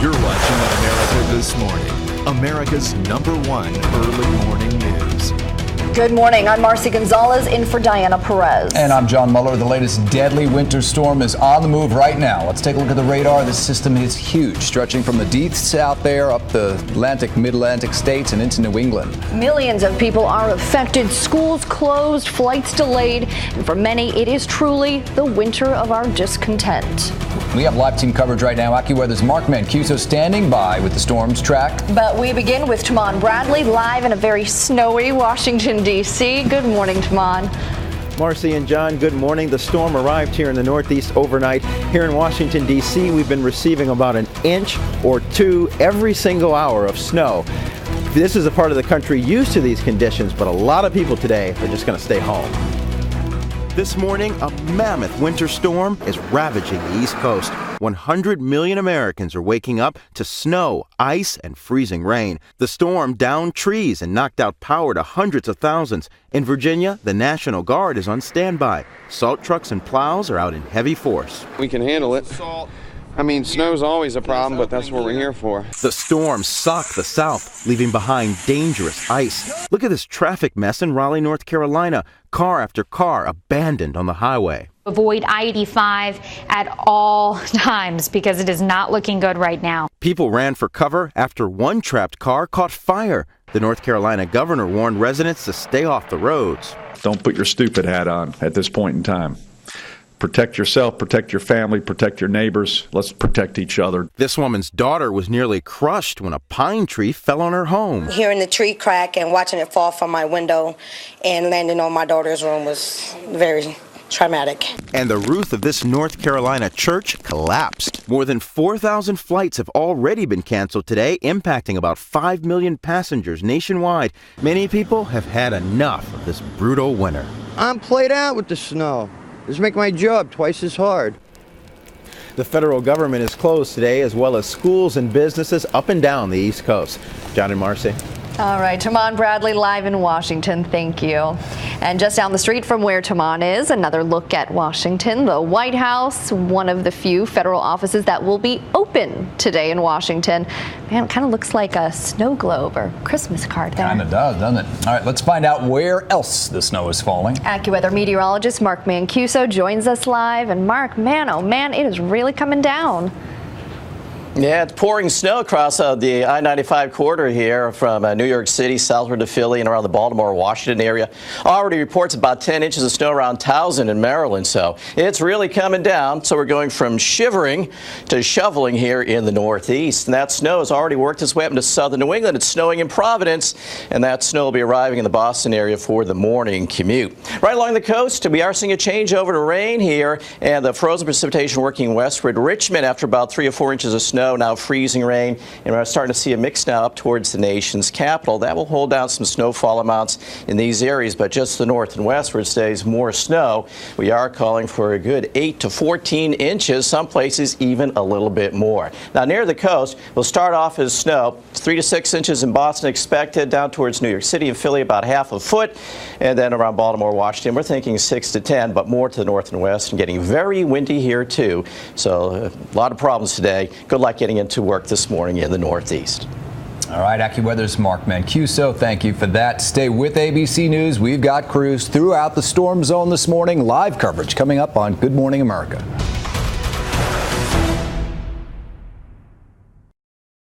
You're watching America This Morning, America's #1 early morning news. Good morning. I'm Marcy Gonzalez in for Diana Perez. And I'm John Muller. The latest deadly winter storm is on the move right now. Let's take a look at the radar. This system is huge, stretching from the deep south there up the Atlantic, mid-Atlantic states and into New England. Millions of people are affected. Schools closed, flights delayed, and for many, it is truly the winter of our discontent. We have live team coverage right now. AccuWeather's Mark Mancuso standing by with the storm's track. But we begin with Tahman Bradley live in a very snowy Washington, D.C. Good morning, Tahman. Marcy and John, good morning. The storm arrived here in the Northeast overnight. Here in Washington, D.C., we've been receiving about an inch or two every single hour of snow. This is a part of the country used to these conditions, but a lot of people today are just going to stay home. This morning, a mammoth winter storm is ravaging the East Coast. 100 million Americans are waking up to snow, ice, and freezing rain. The storm downed trees and knocked out power to hundreds of thousands. In Virginia, the National Guard is on standby. Salt trucks and plows are out in heavy force. We can handle it. I mean, snow's always a problem, but that's what we're here for. The storm socked the South, leaving behind dangerous ice. Look at this traffic mess in Raleigh, North Carolina. Car after car abandoned on the highway. Avoid I-85 at all times because it is not looking good right now. People ran for cover after one trapped car caught fire. The North Carolina governor warned residents to stay off the roads. Don't put your stupid hat on at this point in time. Protect yourself, protect your family, protect your neighbors. Let's protect each other. This woman's daughter was nearly crushed when a pine tree fell on her home. Hearing the tree crack and watching it fall from my window and landing on my daughter's room was very traumatic. And the roof of this North Carolina church collapsed. More than 4,000 flights have already been canceled today, impacting about 5 million passengers nationwide. Many people have had enough of this brutal winter. I'm played out with the snow. This make my job twice as hard. The federal government is closed today, as well as schools and businesses up and down the East Coast. John and Marcy. All right, Tahman Bradley live in Washington. Thank you. And just down the street from where Tahman is, another look at Washington. The White House, one of the few federal offices that will be open today in Washington. Man, it kind of looks like a snow globe or Christmas card there. Kind of does, doesn't it? All right, let's find out where else the snow is falling. AccuWeather meteorologist Mark Mancuso joins us live. And Mark, man, oh man, it is really coming down. Yeah, it's pouring snow across the I-95 corridor here from New York City southward to Philly and around the Baltimore, Washington area. Already reports about 10 inches of snow around Towson in Maryland, so it's really coming down. So we're going from shivering to shoveling here in the Northeast. And that snow has already worked its way up into southern New England. It's snowing in Providence, and that snow will be arriving in the Boston area for the morning commute. Right along the coast, we are seeing a change over to rain here, and the frozen precipitation working westward. Richmond, after about 3 or 4 inches of snow, now freezing rain, and we're starting to see a mix now up towards the nation's capital. That will hold down some snowfall amounts in these areas, but just the north and west where it stays more snow. We are calling for a good 8 to 14 inches, some places even a little bit more. Now near the coast, we'll start off as snow. 3 to 6 inches in Boston expected, down towards New York City and Philly about half a foot, and then around Baltimore, Washington, we're thinking 6 to 10, but more to the north and west, and getting very windy here too. So a lot of problems today. Good luck getting into work this morning in the Northeast. All right, AccuWeather's Mark Mancuso. Thank you for that. Stay with ABC News. We've got crews throughout the storm zone this morning. Live coverage coming up on Good Morning America.